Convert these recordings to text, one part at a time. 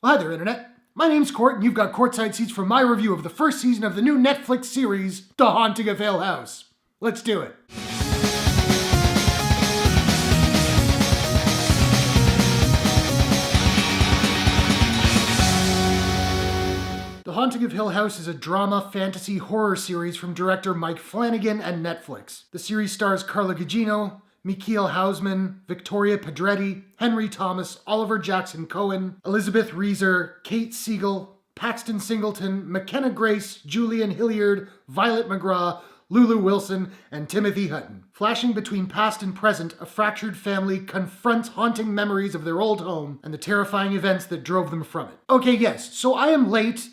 Hi there, Internet. My name's Court, and you've got courtside seats for my review of the first season of the new Netflix series, The Haunting of Hill House. Let's do it. The Haunting of Hill House is a drama, fantasy, horror series from director Mike Flanagan and Netflix. The series stars Carla Gugino, Michiel Huisman, Victoria Pedretti, Henry Thomas, Oliver Jackson-Cohen, Elizabeth Reaser, Kate Siegel, Paxton Singleton, McKenna Grace, Julian Hilliard, Violet McGraw, Lulu Wilson, and Timothy Hutton. Flashing between past and present, a fractured family confronts haunting memories of their old home and the terrifying events that drove them from it. Okay, yes, so I am late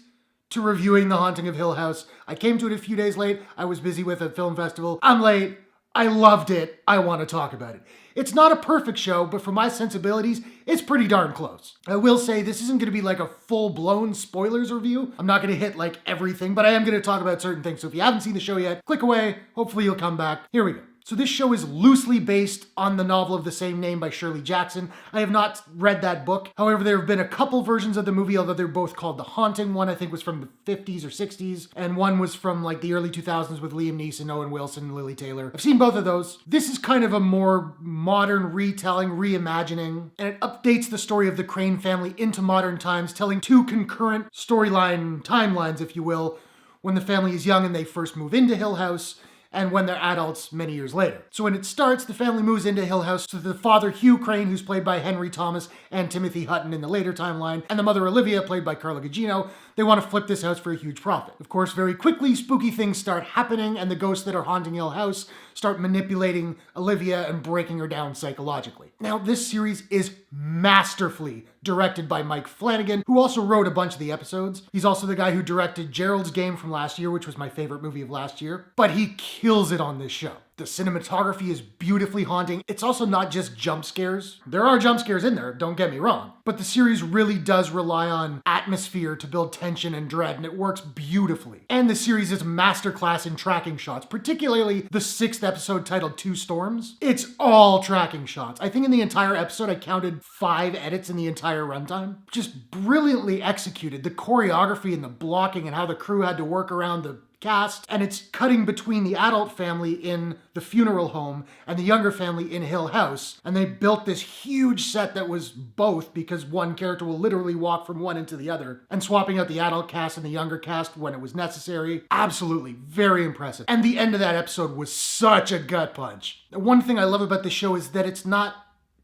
to reviewing The Haunting of Hill House. I came to it a few days late. I was busy with a film festival. I'm late. I loved it. I want to talk about it. It's not a perfect show, but for my sensibilities, it's pretty darn close. I will say this isn't going to be like a full-blown spoilers review. I'm not going to hit like everything, but I am going to talk about certain things. So if you haven't seen the show yet, click away. Hopefully you'll come back. Here we go. So this show is loosely based on the novel of the same name by Shirley Jackson. I have not read that book. However, there have been a couple versions of the movie, although they're both called The Haunting. One I think was from the 50s or 60s, and one was from like the early 2000s with Liam Neeson, Owen Wilson, and Lily Taylor. I've seen both of those. This is kind of a more modern retelling, reimagining, and it updates the story of the Crane family into modern times, telling two concurrent storyline timelines, if you will, when the family is young and they first move into Hill House, and when they're adults many years later. So when it starts, the family moves into Hill House to the father Hugh Crane, who's played by Henry Thomas and Timothy Hutton in the later timeline, and the mother Olivia, played by Carla Gugino. They want to flip this house for a huge profit. Of course, very quickly, spooky things start happening, and the ghosts that are haunting Hill House start manipulating Olivia and breaking her down psychologically. Now, this series is masterfully directed by Mike Flanagan, who also wrote a bunch of the episodes. He's also the guy who directed Gerald's Game from last year, which was my favorite movie of last year. But he kills it on this show. The cinematography is beautifully haunting. It's also not just jump scares. There are jump scares in there, don't get me wrong. But the series really does rely on atmosphere to build tension and dread, and it works beautifully. And the series is a masterclass in tracking shots, particularly the 6th episode titled Two Storms. It's all tracking shots. I think in the entire episode, I counted 5 edits in the entire runtime. Just brilliantly executed. The choreography and the blocking and how the crew had to work around the cast, and it's cutting between the adult family in the funeral home and the younger family in Hill House, and they built this huge set that was both, because one character will literally walk from one into the other, and swapping out the adult cast and the younger cast when it was necessary. Absolutely very impressive. And the end of that episode was such a gut punch. One thing I love about the show is that it's not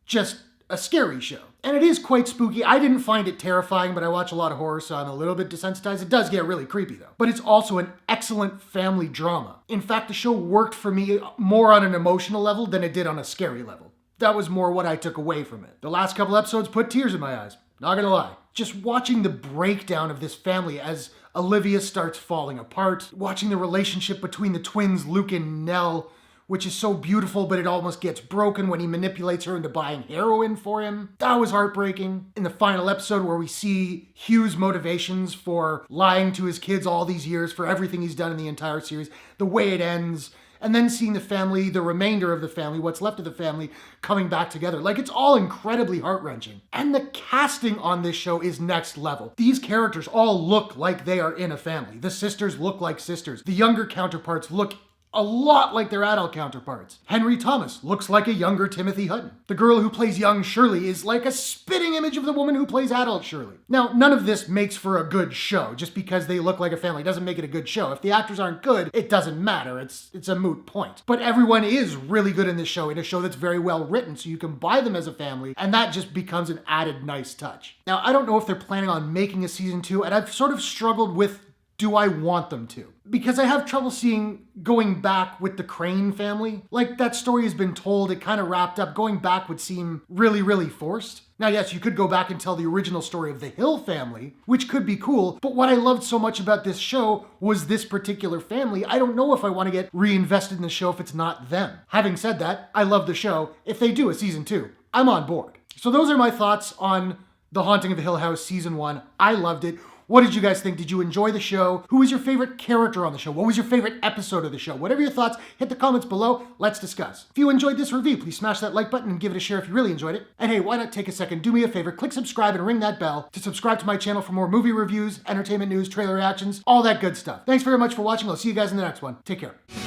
just a scary show. And it is quite spooky. I didn't find it terrifying, but I watch a lot of horror, so I'm a little bit desensitized. It does get really creepy, though. But it's also an excellent family drama. In fact, the show worked for me more on an emotional level than it did on a scary level. That was more what I took away from it. The last couple episodes put tears in my eyes. Not gonna lie. Just watching the breakdown of this family as Olivia starts falling apart, watching the relationship between the twins, Luke and Nell, which is so beautiful, but it almost gets broken when he manipulates her into buying heroin for him. That was heartbreaking. In the final episode where we see Hugh's motivations for lying to his kids all these years for everything he's done in the entire series, the way it ends, and then seeing the family, the remainder of the family, what's left of the family, coming back together. Like, it's all incredibly heart-wrenching. And the casting on this show is next level. These characters all look like they are in a family. The sisters look like sisters. The younger counterparts look a lot like their adult counterparts. Henry Thomas looks like a younger Timothy Hutton. The girl who plays young Shirley is like a spitting image of the woman who plays adult Shirley. Now, none of this makes for a good show. Just because they look like a family doesn't make it a good show. If the actors aren't good, it doesn't matter. It's a moot point. But everyone is really good in this show, in a show that's very well written, so you can buy them as a family, and that just becomes an added nice touch. Now, I don't know if they're planning on making a season 2, and I've sort of struggled with, do I want them to? Because I have trouble seeing going back with the Crane family. Like, that story has been told, it kind of wrapped up. Going back would seem really, really forced. Now, yes, you could go back and tell the original story of the Hill family, which could be cool, but what I loved so much about this show was this particular family. I don't know if I want to get reinvested in the show if it's not them. Having said that, I love the show. If they do a season 2, I'm on board. So those are my thoughts on The Haunting of Hill House Season 1. I loved it. What did you guys think? Did you enjoy the show? Who was your favorite character on the show? What was your favorite episode of the show? Whatever your thoughts, hit the comments below. Let's discuss. If you enjoyed this review, please smash that like button and give it a share if you really enjoyed it. And hey, why not take a second, do me a favor, click subscribe and ring that bell to subscribe to my channel for more movie reviews, entertainment news, trailer reactions, all that good stuff. Thanks very much for watching. I'll see you guys in the next one. Take care.